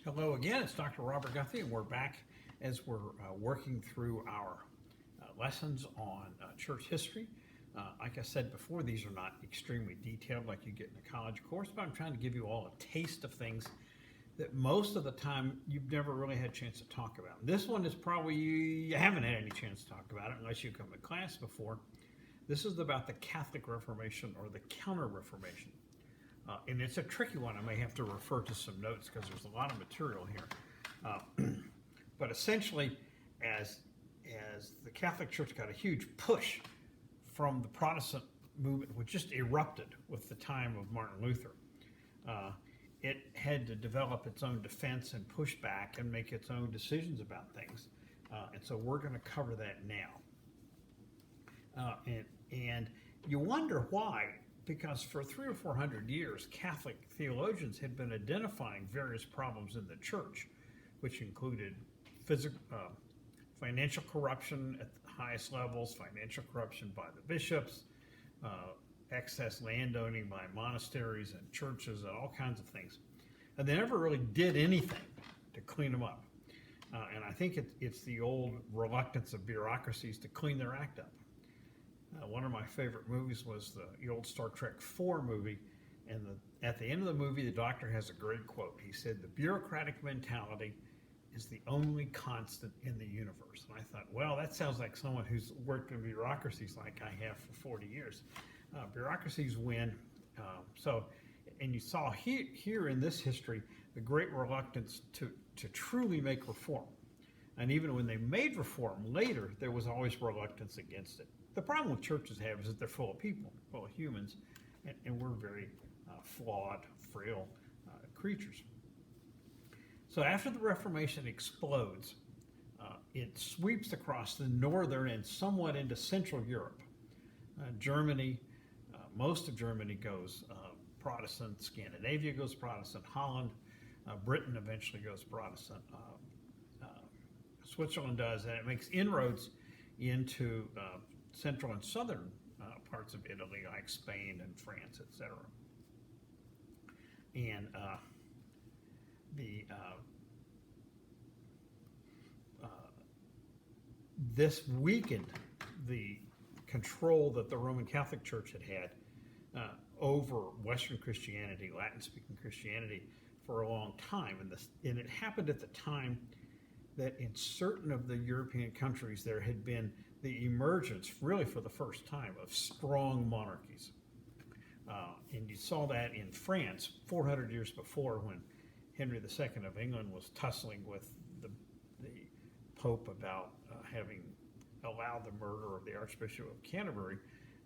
Hello again, it's Dr. Robert Guthrie, and we're back as we're working through our lessons on church history. Like I said before, these are not extremely detailed like you get in a college course, but I'm trying to give you all a taste of things that most of the time you've never really had a chance to talk about. This one is probably you haven't had any chance to talk about it unless you come to class before. This is about the Catholic Reformation or the Counter-Reformation. And it's a tricky one. I may have to refer to some notes because there's a lot of material here. But essentially, as the Catholic Church got a huge push from the Protestant movement, which just erupted with the time of Martin Luther, it had to develop its own defense and push back and make its own decisions about things. And so we're going to cover that now. And you wonder why. Because for 300 or 400 years, Catholic theologians had been identifying various problems in the church, which included financial corruption at the highest levels, financial corruption by the bishops, excess landowning by monasteries and churches, and all kinds of things. And they never really did anything to clean them up. And I think it's the old reluctance of bureaucracies to clean their act up. One of my favorite movies was the old Star Trek IV movie, and at the end of the movie, the doctor has a great quote. He said, "The bureaucratic mentality is the only constant in the universe." And I thought, well, that sounds like someone who's worked in bureaucracies like I have for 40 years. Bureaucracies win. And you saw here in this history the great reluctance to truly make reform. And even when they made reform later, there was always reluctance against it. The problem with churches is that they're full of people, full of humans, and we're very flawed, frail creatures. So after the Reformation explodes, it sweeps across the northern and somewhat into Central Europe. Germany, most of Germany goes Protestant, Scandinavia goes Protestant, Holland, Britain eventually goes Protestant, Switzerland does, and it makes inroads into central and southern parts of Italy, like Spain and France, etc. And this weakened the control that the Roman Catholic Church had over Western Christianity, Latin-speaking Christianity, for a long time. And it happened at the time that in certain of the European countries there had been the emergence, really for the first time, of strong monarchies. And you saw that in France 400 years before, when Henry II of England was tussling with the Pope about having allowed the murder of the Archbishop of Canterbury.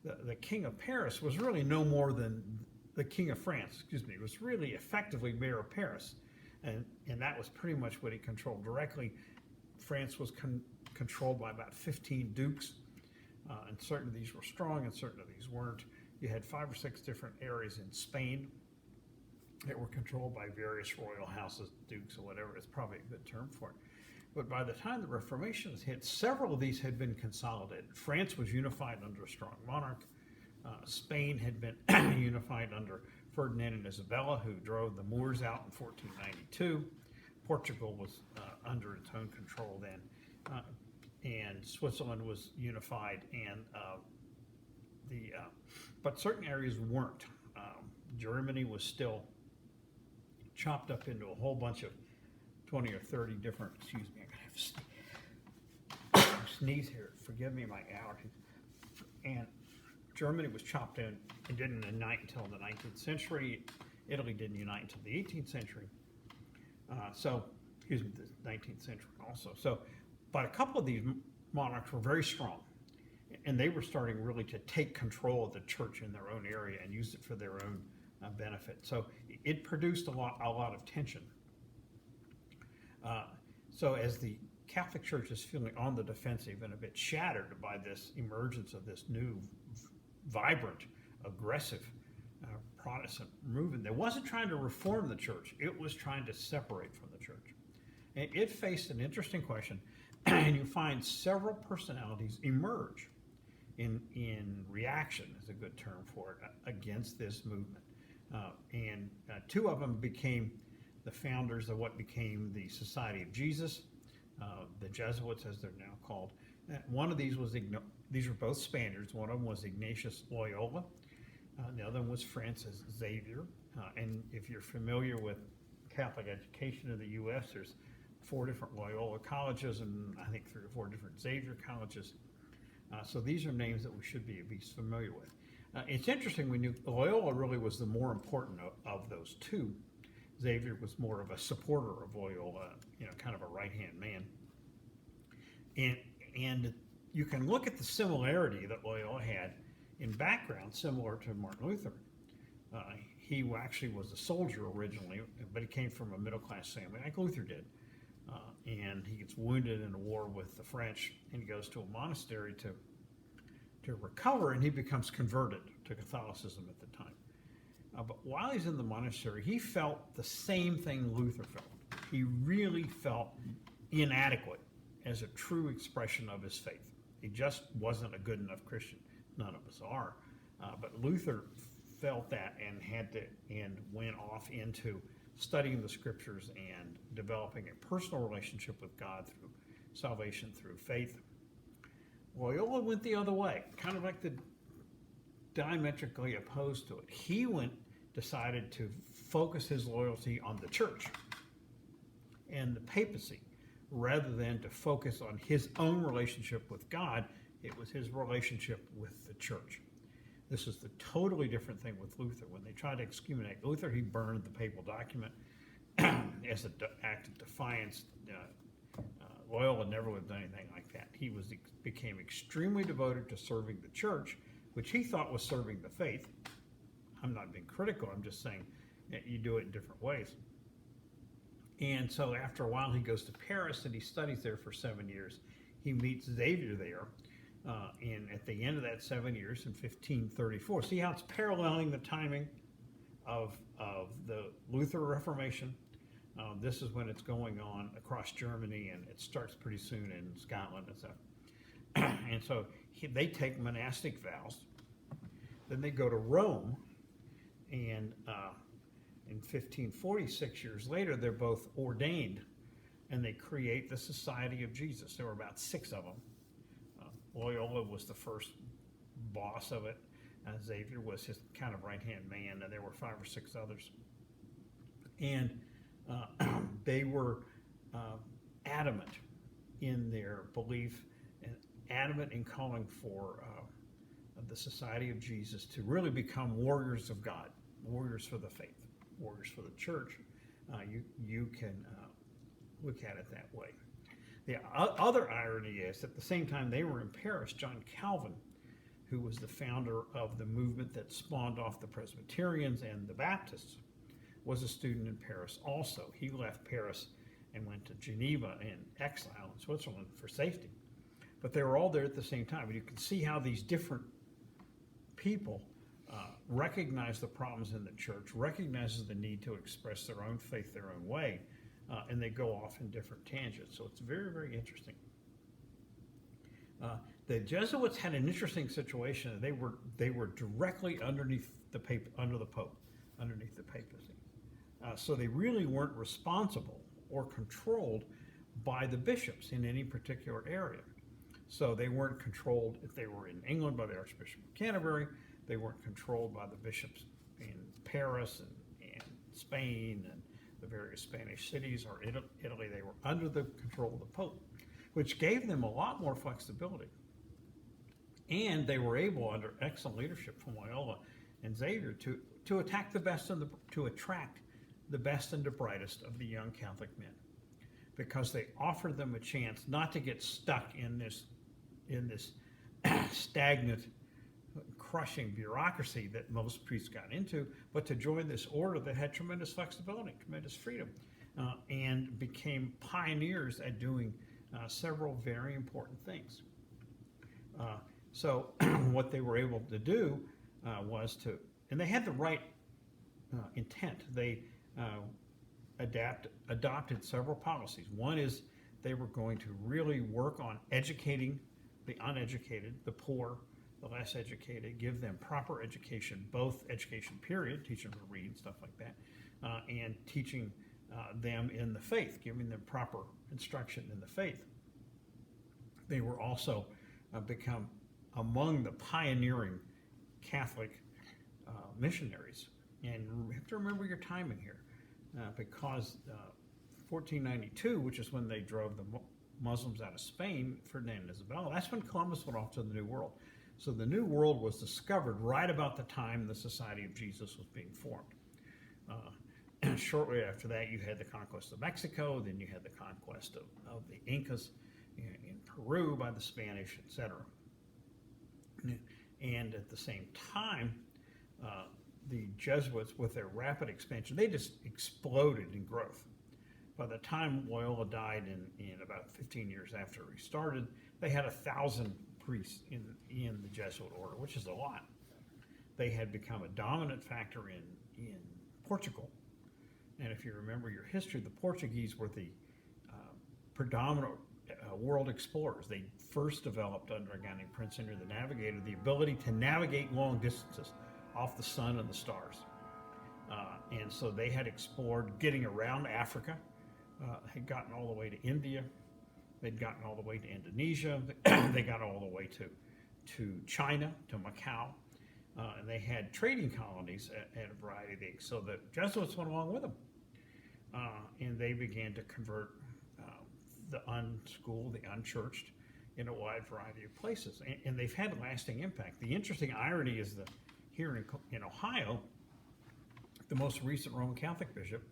The King of Paris was really no more than the King of France, it was really effectively Mayor of Paris. And that was pretty much what he controlled directly. France was controlled by about 15 dukes, and certain of these were strong and certain of these weren't. You had 5 or 6 different areas in Spain that were controlled by various royal houses, dukes or whatever. It's probably a good term for it. But by the time the Reformation was hit, several of these had been consolidated. France was unified under a strong monarch. Spain had been unified under Ferdinand and Isabella, who drove the Moors out in 1492. Portugal was under its own control then, and Switzerland was unified, and but certain areas weren't. Germany was still chopped up into a whole bunch of 20 or 30 different. Excuse me, I'm gonna have to sneeze here. Forgive me my allergies. And Germany was chopped in and didn't unite until the 19th century. Italy didn't unite until the 18th century. The 19th century also. But a couple of these monarchs were very strong, and they were starting really to take control of the church in their own area and use it for their own benefit. So it produced a lot of tension. So as the Catholic Church is feeling on the defensive and a bit shattered by this emergence of this new, vibrant, aggressive Protestant movement that wasn't trying to reform the church, it was trying to separate from the church. And it faced an interesting question, and you find several personalities emerge in reaction, is a good term for it, against this movement. And 2 of them became the founders of what became the Society of Jesus, the Jesuits, as they're now called. One of these was, these were both Spaniards. One of them was Ignatius Loyola. The other one was Francis Xavier. And if you're familiar with Catholic education in the U.S., there's 4 different Loyola colleges and I think 3 or 4 different Xavier colleges. So these are names that we should be at least familiar with. It's interesting, we knew Loyola really was the more important of those 2. Xavier was more of a supporter of Loyola, kind of a right-hand man. And you can look at the similarity that Loyola had in background, similar to Martin Luther. He actually was a soldier originally, but he came from a middle-class family, like Luther did. And he gets wounded in a war with the French, and he goes to a monastery to recover, and he becomes converted to Catholicism at the time. But while he's in the monastery, he felt the same thing Luther felt. He really felt inadequate as a true expression of his faith. He just wasn't a good enough Christian. None of us are. But Luther felt that and went off into studying the scriptures and developing a personal relationship with God through salvation through faith. Loyola went the other way, kind of like the diametrically opposed to it. He decided to focus his loyalty on the church and the papacy rather than to focus on his own relationship with God. It was his relationship with the church. This is the totally different thing with Luther. When they tried to excommunicate Luther, he burned the papal document as an act of defiance. Loyola never would have done anything like that. He became extremely devoted to serving the church, which he thought was serving the faith. I'm not being critical, I'm just saying that you do it in different ways. And so after a while, he goes to Paris and he studies there for 7 years. He meets Xavier there. And at the end of that 7 years in 1534, see how it's paralleling the timing of the Luther Reformation. This is when it's going on across Germany, and it starts pretty soon in Scotland and stuff. And so they take monastic vows. Then they go to Rome, and in 1546 years later, they're both ordained, and they create the Society of Jesus. There were about 6 of them. Loyola was the first boss of it. Xavier was his kind of right-hand man, and there were 5 or 6 others. And they were adamant in their belief and adamant in calling for the Society of Jesus to really become warriors of God, warriors for the faith, warriors for the church. You can look at it that way. The other irony is, at the same time they were in Paris, John Calvin, who was the founder of the movement that spawned off the Presbyterians and the Baptists, was a student in Paris also. He left Paris and went to Geneva in exile in Switzerland for safety. But they were all there at the same time. And you can see how these different people recognize the problems in the church, recognizes the need to express their own faith their own way, and they go off in different tangents. So it's very, very interesting. The Jesuits had an interesting situation. They were directly underneath the under the Pope, underneath the papacy. So they really weren't responsible or controlled by the bishops in any particular area. So they weren't controlled, if they were in England, by the Archbishop of Canterbury. They weren't controlled by the bishops in Paris and Spain and the various Spanish cities, or Italy. They were under the control of the Pope, which gave them a lot more flexibility. And they were able, under excellent leadership from Loyola and Xavier, to attack the best and to attract the best and the brightest of the young Catholic men, because they offered them a chance not to get stuck in this stagnant, crushing bureaucracy that most priests got into, but to join this order that had tremendous flexibility, tremendous freedom, and became pioneers at doing several very important things. So what they were able to do was to, and they had the right intent. They adopted several policies. One is they were going to really work on educating the uneducated, the poor, the less educated, give them proper education, both education period, teach them to read and stuff like that, and teaching them in the faith, giving them proper instruction in the faith. They were also become among the pioneering Catholic missionaries. And you have to remember your timing here, because 1492, which is when they drove the Muslims out of Spain, Ferdinand and Isabella, that's when Columbus went off to the New World. So the New World was discovered right about the time the Society of Jesus was being formed. Shortly after that, you had the conquest of Mexico, then you had the conquest of the Incas in Peru by the Spanish, etc. And at the same time, the Jesuits, with their rapid expansion, they just exploded in growth. By the time Loyola died in about 15 years after he started, they had 1,000 priests in the Jesuit order, which is a lot. They had become a dominant factor in Portugal. And if you remember your history, the Portuguese were the predominant world explorers. They first developed under a guy named Prince Henry the Navigator the ability to navigate long distances off the sun and the stars. And so they had explored getting around Africa, had gotten all the way to India, they'd gotten all the way to Indonesia, they got all the way to China, to Macau, and they had trading colonies at a variety of things. So the Jesuits went along with them, and they began to convert the unschooled, the unchurched, in a wide variety of places, and they've had lasting impact. The interesting irony is that here in Ohio, the most recent Roman Catholic bishop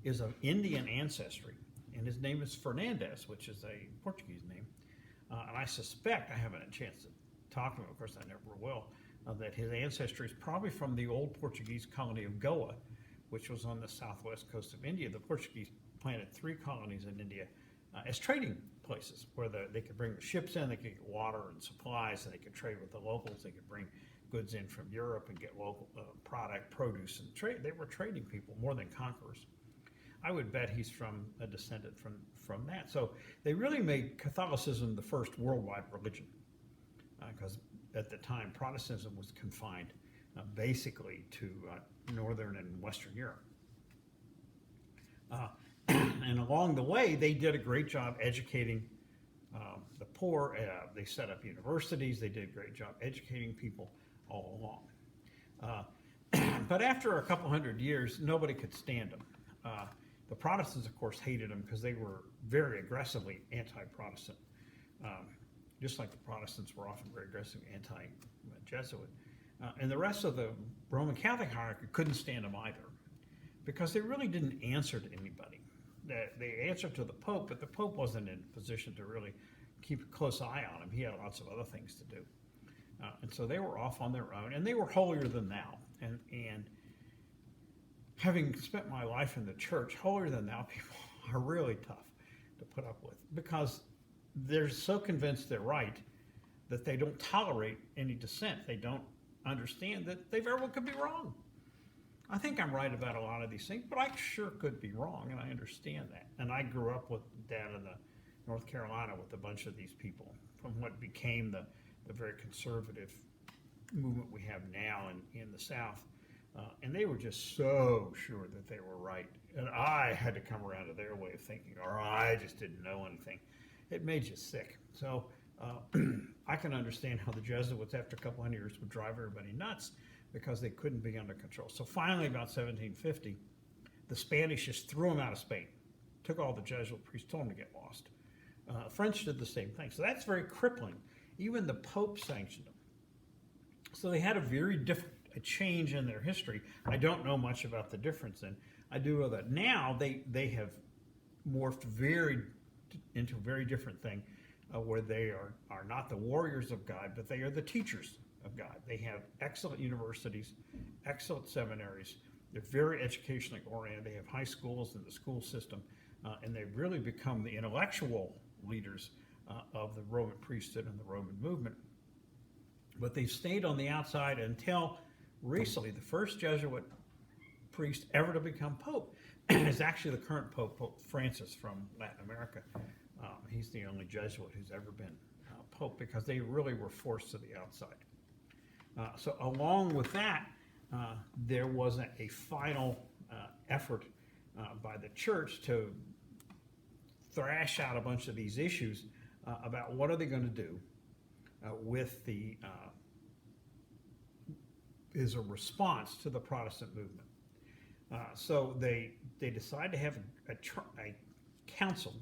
is of Indian ancestry, and his name is Fernandez, which is a Portuguese name. And I suspect, I haven't had a chance to talk to him, of course I never will, that his ancestry is probably from the old Portuguese colony of Goa, which was on the southwest coast of India. The Portuguese planted 3 colonies in India as trading places where they could bring the ships in, they could get water and supplies, and they could trade with the locals, they could bring goods in from Europe and get local produce and trade. They were trading people more than conquerors. I would bet he's from a descendant from that. So they really made Catholicism the first worldwide religion, because at the time Protestantism was confined basically to Northern and Western Europe. And along the way, they did a great job educating the poor. They set up universities. They did a great job educating people all along. But after a couple hundred years, nobody could stand them. The Protestants, of course, hated them because they were very aggressively anti-Protestant, just like the Protestants were often very aggressively anti-Jesuit. And the rest of the Roman Catholic hierarchy couldn't stand them either, because they really didn't answer to anybody. They answered to the Pope, but the Pope wasn't in a position to really keep a close eye on him. He had lots of other things to do. And so they were off on their own, and they were holier than thou. And having spent my life in the church, holier than thou people are really tough to put up with, because they're so convinced they're right that they don't tolerate any dissent. They don't understand that they very well could be wrong. I think I'm right about a lot of these things, but I sure could be wrong, and I understand that. And I grew up down in North Carolina with a bunch of these people from what became the very conservative movement we have now in the South. And they were just so sure that they were right. And I had to come around to their way of thinking, or I just didn't know anything. It made you sick. So I can understand how the Jesuits, after a couple hundred years, would drive everybody nuts, because they couldn't be under control. So finally, about 1750, the Spanish just threw them out of Spain, took all the Jesuit priests, told them to get lost. French did the same thing. So that's very crippling. Even the Pope sanctioned them. So they had a very a change in their history. I don't know much about the difference, and I do know that now they have morphed into a very different thing, where they are not the warriors of God, but they are the teachers of God. They have excellent universities, excellent seminaries. They're very educationally oriented. They have high schools in the school system, and they've really become the intellectual leaders of the Roman priesthood and the Roman movement. But they've stayed on the outside until recently. The first Jesuit priest ever to become pope is actually the current Pope, Pope Francis from Latin America. He's the only Jesuit who's ever been pope, because they really were forced to the outside. So along with that, there was a final effort by the church to thrash out a bunch of these issues about what are they going to do with the is a response to the Protestant movement. So they decide to have a council.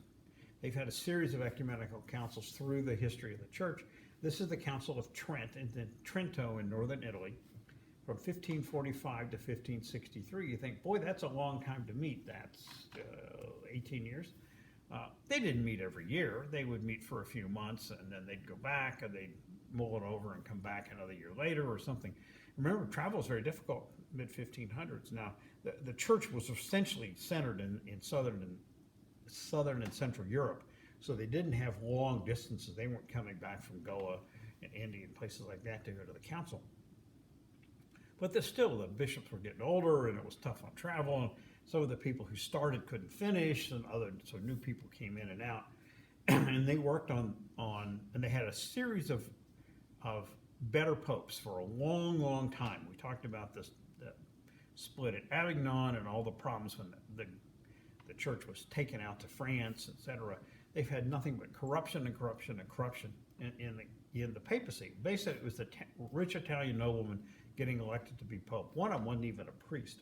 They've had a series of ecumenical councils through the history of the church. This is the Council of Trent in Trento in northern Italy from 1545 to 1563. You think, boy, that's a long time to meet. That's 18 years. They didn't meet every year. They would meet for a few months, and then they'd go back, and they'd mull it over and come back another year later or something. Remember, travel was very difficult mid-1500s. Now, the church was essentially centered in southern and central Europe, so they didn't have long distances. They weren't coming back from Goa and India and places like that to go to the council. But still, the bishops were getting older, and it was tough on travel, and some of the people who started couldn't finish, and so new people came in and out. And they worked on and they had a series of better popes for a long, long time. We talked about the split at Avignon and all the problems when the church was taken out to France, etc. They've had nothing but corruption and corruption and corruption in the papacy. Basically, it was the rich Italian nobleman getting elected to be pope. One of them wasn't even a priest.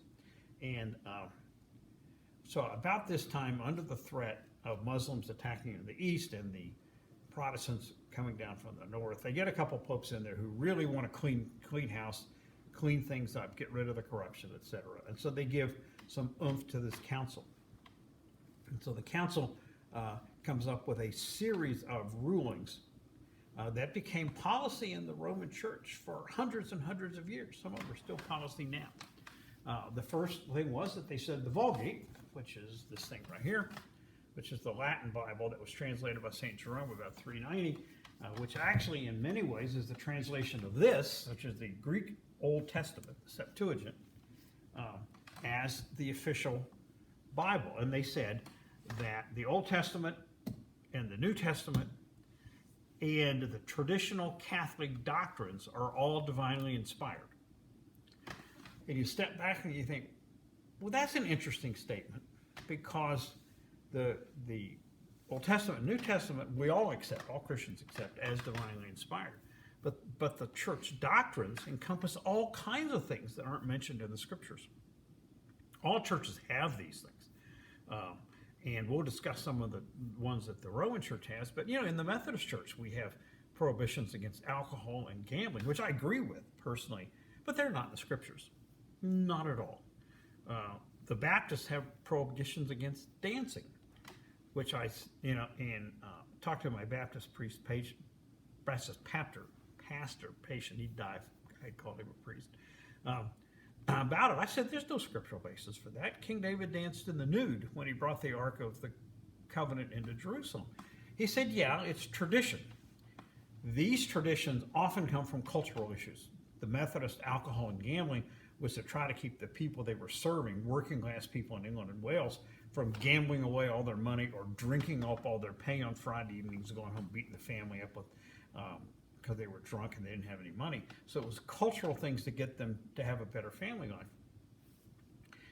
And so about this time, under the threat of Muslims attacking in the east and the Protestants coming down from the north, they get a couple popes in there who really want to clean house, clean things up, get rid of the corruption, etc. And so they give some oomph to this council. And so the council comes up with a series of rulings that became policy in the Roman Church for hundreds and hundreds of years. Some of them are still policy now. The first thing was that they said the Vulgate, which is this thing right here, which is the Latin Bible that was translated by St. Jerome about 390, which actually in many ways is the translation of this, which is the Greek Old Testament, the Septuagint, as the official Bible. And they said that the Old Testament and the New Testament and the traditional Catholic doctrines are all divinely inspired. And you step back and you think, well, that's an interesting statement, because the Old Testament, New Testament, we all accept, all Christians accept as divinely inspired. But the church doctrines encompass all kinds of things that aren't mentioned in the scriptures. All churches have these things. And we'll discuss some of the ones that the Roman Church has. But, in the Methodist Church, we have prohibitions against alcohol and gambling, which I agree with personally, but they're not in the scriptures. Not at all. The Baptists have prohibitions against dancing, which I, talked to my Baptist priest, pastor, patient, he died, I called him a priest, about it. I said, there's no scriptural basis for that. King David danced in the nude when he brought the Ark of the Covenant into Jerusalem. He said, yeah, it's tradition. These traditions often come from cultural issues. The Methodist alcohol and gambling was to try to keep the people they were serving, working class people in England and Wales, from gambling away all their money or drinking up all their pay on Friday evenings, going home beating the family up with because they were drunk and they didn't have any money. So it was cultural things to get them to have a better family life.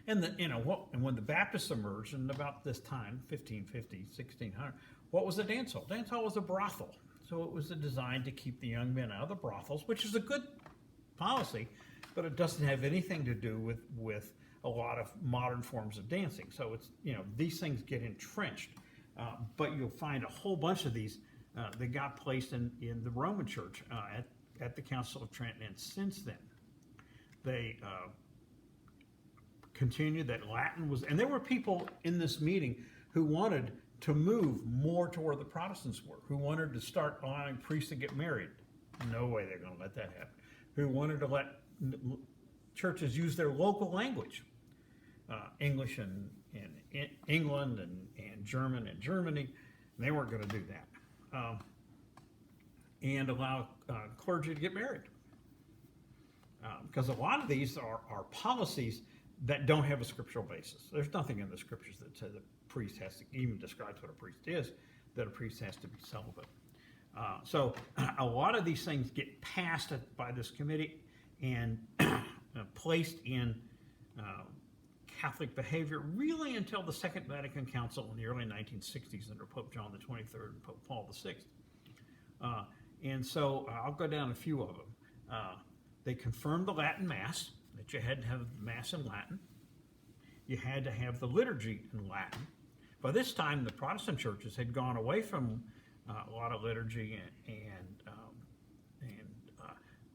And and when the Baptists emerged in about this time, 1550, 1600, what was a dance hall? Dance hall was a brothel. So it was designed to keep the young men out of the brothels, which is a good policy, but it doesn't have anything to do with a lot of modern forms of dancing. So it's, these things get entrenched, but you'll find a whole bunch of these that got placed in the Roman Church at the Council of Trent, and since then they continued that Latin was, and there were people in this meeting who wanted to move more to where the Protestants were, who wanted to start allowing priests to get married. No way they're going to let that happen. Who wanted to let churches use their local language, English in England and German in Germany. And they weren't going to do that. And allow clergy to get married. Because a lot of these are policies that don't have a scriptural basis. There's nothing in the scriptures that says a priest has to, even describes what a priest is, that a priest has to be celibate. So a lot of these things get passed by this committee and placed in Catholic behavior really until the Second Vatican Council in the early 1960s under Pope John the 23rd and Pope Paul the 6th. And so I'll go down a few of them. They confirmed the Latin Mass, that you had to have the Mass in Latin. You had to have the liturgy in Latin. By this time, the Protestant churches had gone away from a lot of liturgy and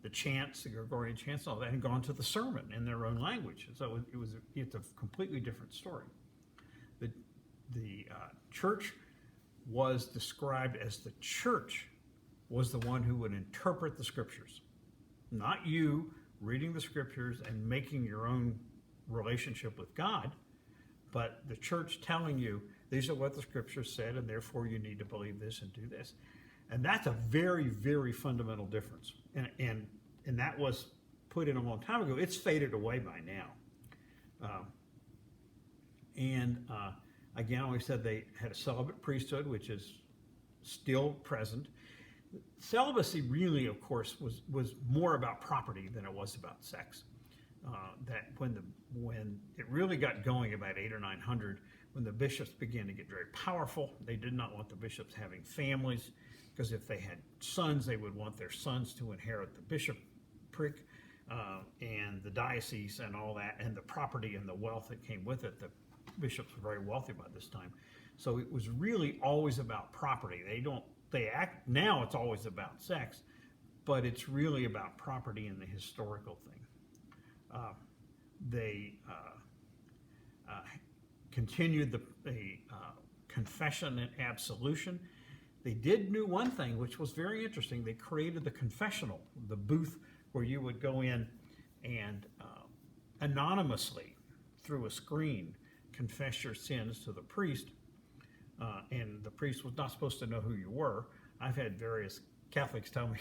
the chants, the Gregorian chants, all that, and gone to the sermon in their own language. So it's a completely different story. The church was described as the church was the one who would interpret the scriptures, not you reading the scriptures and making your own relationship with God, but the church telling you these are what the scriptures said, and therefore you need to believe this and do this. And that's a very, very fundamental difference. And that was put in a long time ago. It's faded away by now. Again, I always said they had a celibate priesthood, which is still present. Celibacy really, of course, was more about property than it was about sex. That when it really got going about 800 or 900, when the bishops began to get very powerful, they did not want the bishops having families, because if they had sons, they would want their sons to inherit the bishopric and the diocese and all that, and the property and the wealth that came with it. The bishops were very wealthy by this time, so it was really always about property. Now it's always about sex, but it's really about property and the historical thing. They continued the confession and absolution. They did do one thing, which was very interesting. They created the confessional, the booth where you would go in and anonymously, through a screen, confess your sins to the priest. And the priest was not supposed to know who you were. I've had various Catholics tell me,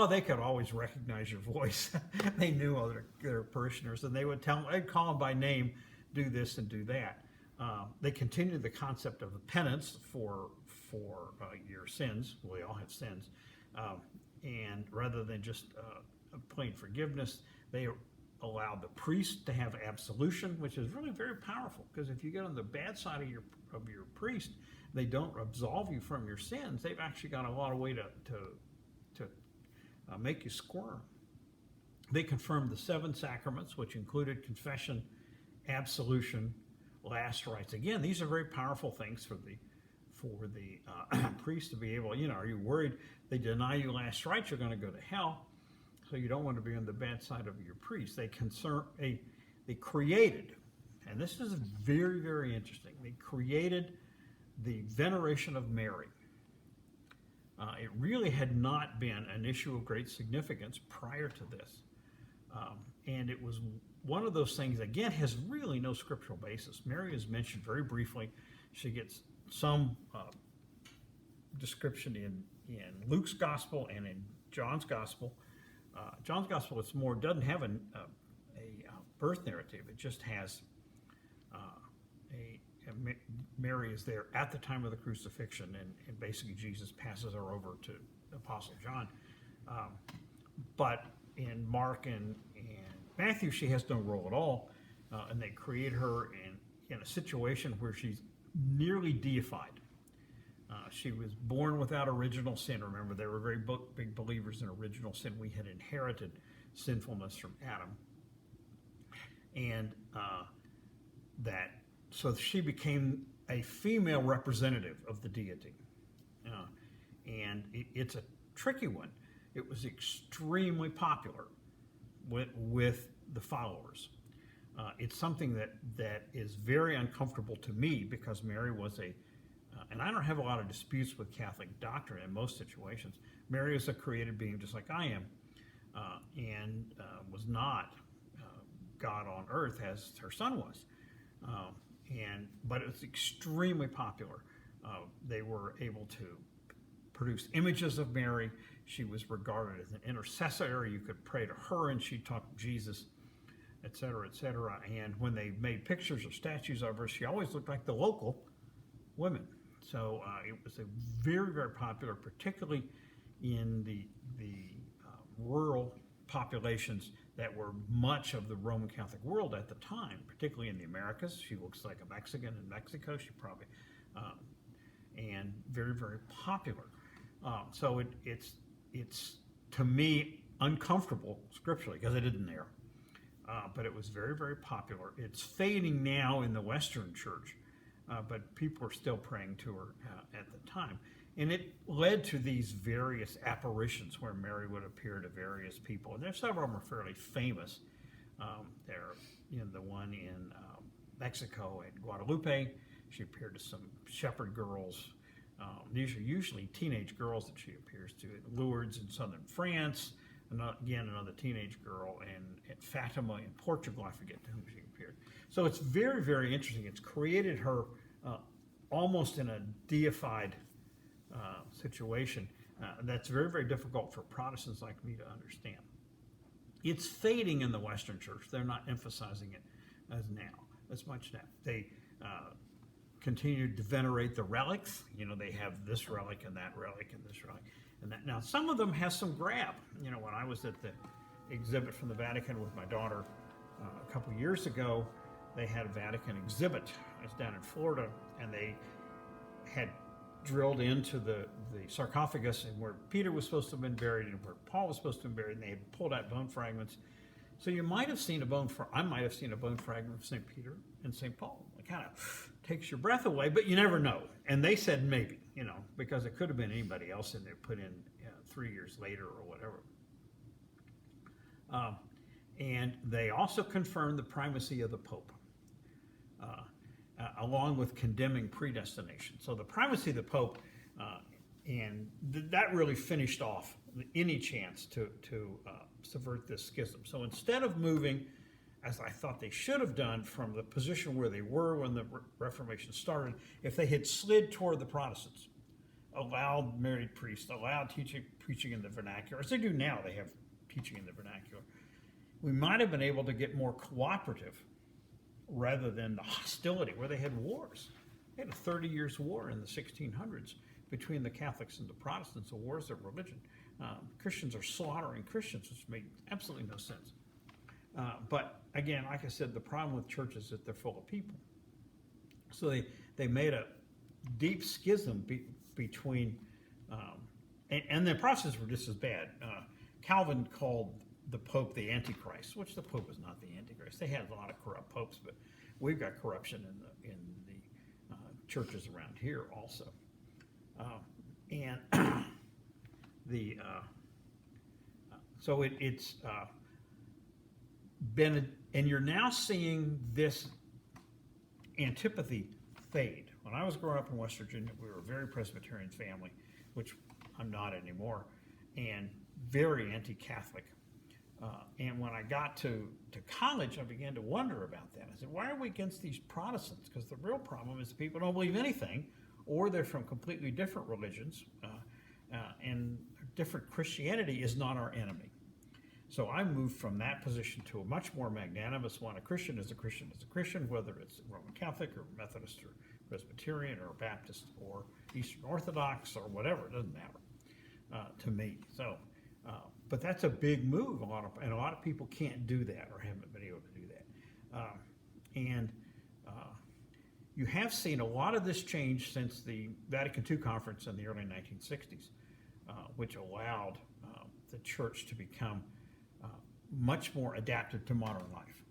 they could always recognize your voice. They knew their parishioners, and they'd call them by name, do this and do that. They continued the concept of penance for your sins. We all have sins. And rather than just plain forgiveness, they allowed the priest to have absolution, which is really very powerful, because if you get on the bad side of your priest, they don't absolve you from your sins. They've actually got a lot of way to make you squirm. They confirmed the 7 sacraments, which included confession, absolution, last rites. Again, these are very powerful things for the priest to be able. Are you worried they deny you last rites, you're going to go to hell? So you don't want to be on the bad side of your priest. They created, and this is very, very interesting, they created the veneration of Mary. It really had not been an issue of great significance prior to this. And it was one of those things, again, has really no scriptural basis. Mary is mentioned very briefly. She gets some description in Luke's gospel and in John's gospel. John's gospel doesn't have a birth narrative. It just has Mary is there at the time of the crucifixion, and basically Jesus passes her over to Apostle John. But in Mark and Matthew, she has no role at all, and they create her in a situation where she's nearly deified. She was born without original sin. Remember, they were very big believers in original sin. We had inherited sinfulness from Adam. And so she became a female representative of the deity. And it's a tricky one. It was extremely popular with the followers. It's something that is very uncomfortable to me, because Mary was and I don't have a lot of disputes with Catholic doctrine in most situations. Mary is a created being just like I am, and was not God on earth as her son was. But it was extremely popular. They were able to produce images of Mary. She was regarded as an intercessor. You could pray to her and she'd talk to Jesus, etc., etc. And when they made pictures or statues of her, she always looked like the local women. So it was a very, very popular, particularly in the rural populations that were much of the Roman Catholic world at the time, particularly in the Americas. She looks like a Mexican in Mexico. She probably, and very, very popular. So it's to me uncomfortable scripturally because I didn't there. But it was very, very popular. It's fading now in the Western church, but people are still praying to her at the time. And it led to these various apparitions where Mary would appear to various people. And there's several of them are fairly famous. There, the one in Mexico at Guadalupe. She appeared to some shepherd girls. These are usually teenage girls that she appears to. At Lourdes in southern France, again, another teenage girl. And at Fatima in Portugal, I forget to whom she appeared. So it's very, very interesting. It's created her almost in a deified situation that's very, very difficult for Protestants like me to understand. It's fading in the Western church. They're not emphasizing it as much now. They continue to venerate the relics. They have this relic and that relic and this relic and that. Now, some of them has some grab. When I was at the exhibit from the Vatican with my daughter a couple years ago, they had a Vatican exhibit. I was down in Florida, and they had drilled into the sarcophagus and where Peter was supposed to have been buried and where Paul was supposed to have been buried, and they had pulled out bone fragments. So I might have seen a bone fragment of St. Peter and St. Paul. It kind of takes your breath away, but you never know. And they said maybe, because it could have been anybody else in there put in 3 years later or whatever. And they also confirmed the primacy of the Pope, along with condemning predestination. So the primacy of the Pope, that really finished off any chance to subvert this schism. So instead of moving, as I thought they should have done, from the position where they were when the Reformation started, if they had slid toward the Protestants, allowed married priests, allowed preaching in the vernacular, as they do now, they have teaching in the vernacular, we might have been able to get more cooperative rather than the hostility where they had wars. They had a 30 years war in the 1600s between the Catholics and the Protestants, the wars of religion. Christians are slaughtering Christians, which made absolutely no sense. But again, like I said, the problem with churches is that they're full of people. So they made a deep schism between, and the Protestants were just as bad. Calvin called the Pope the Antichrist, which the Pope is not the Antichrist. They had a lot of corrupt popes, but we've got corruption in the churches around here also. And so it's been, and you're now seeing this antipathy fade. When I was growing up in West Virginia, we were a very Presbyterian family, which I'm not anymore, and very anti-Catholic. And when I got to college, I began to wonder about that. I said, why are we against these Protestants? Because the real problem is people don't believe anything, or they're from completely different religions, and different Christianity is not our enemy. So I moved from that position to a much more magnanimous one. A Christian is a Christian is a Christian, whether it's Roman Catholic or Methodist or Presbyterian or Baptist or Eastern Orthodox or whatever. It doesn't matter to me. So, but that's a big move. And a lot of people can't do that or haven't been able to do that. And you have seen a lot of this change since the Vatican II conference in the early 1960s, which allowed the church to become much more adapted to modern life.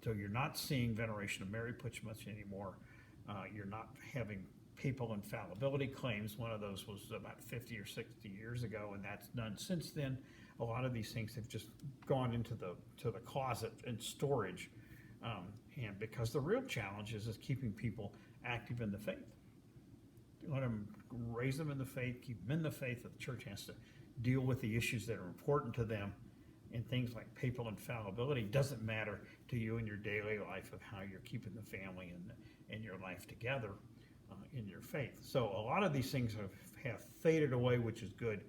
So you're not seeing veneration of Mary much anymore. You're not having papal infallibility claims. One of those was about 50 or 60 years ago, and that's done since then. A lot of these things have just gone into the closet and storage. And because the real challenge is keeping people active in the faith. Let them raise them in the faith, keep them in the faith. That the church has to deal with the issues that are important to them. And things like papal infallibility doesn't matter to you in your daily life of how you're keeping the family and your life together in your faith. So a lot of these things have faded away, which is good.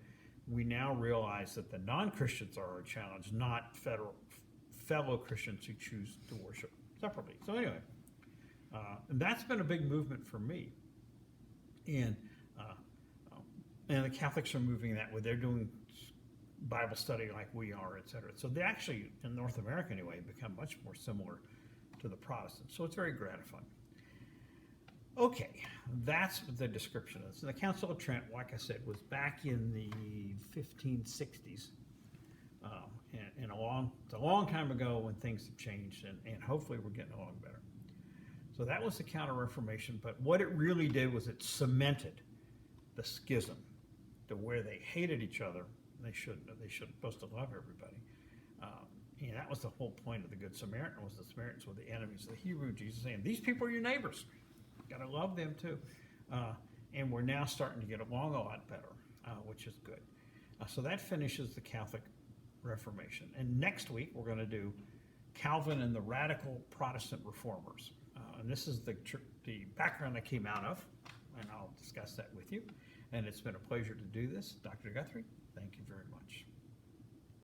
We now realize that the non-Christians are our challenge, not fellow Christians who choose to worship separately. So anyway, and that's been a big movement for me. And the Catholics are moving that way. They're doing Bible study like we are, et cetera. So they actually, in North America anyway, become much more similar to the Protestants. So it's very gratifying. Okay, that's what the description is. And the Council of Trent, like I said, was back in the 1560s. And it's a long time ago when things have changed, and hopefully we're getting along better. So that was the Counter-Reformation, but what it really did was it cemented the schism to where they hated each other. They shouldn't have. They should supposed to love everybody. And that was the whole point of the Good Samaritan, was the Samaritans were the enemies of the Hebrew. Jesus saying, these people are your neighbors. Got to love them too. And we're now starting to get along a lot better, which is good. So that finishes the Catholic Reformation. And next week we're going to do Calvin and the Radical Protestant Reformers. And this is the background I came out of, and I'll discuss that with you. And it's been a pleasure to do this. Dr. Guthrie, thank you very much.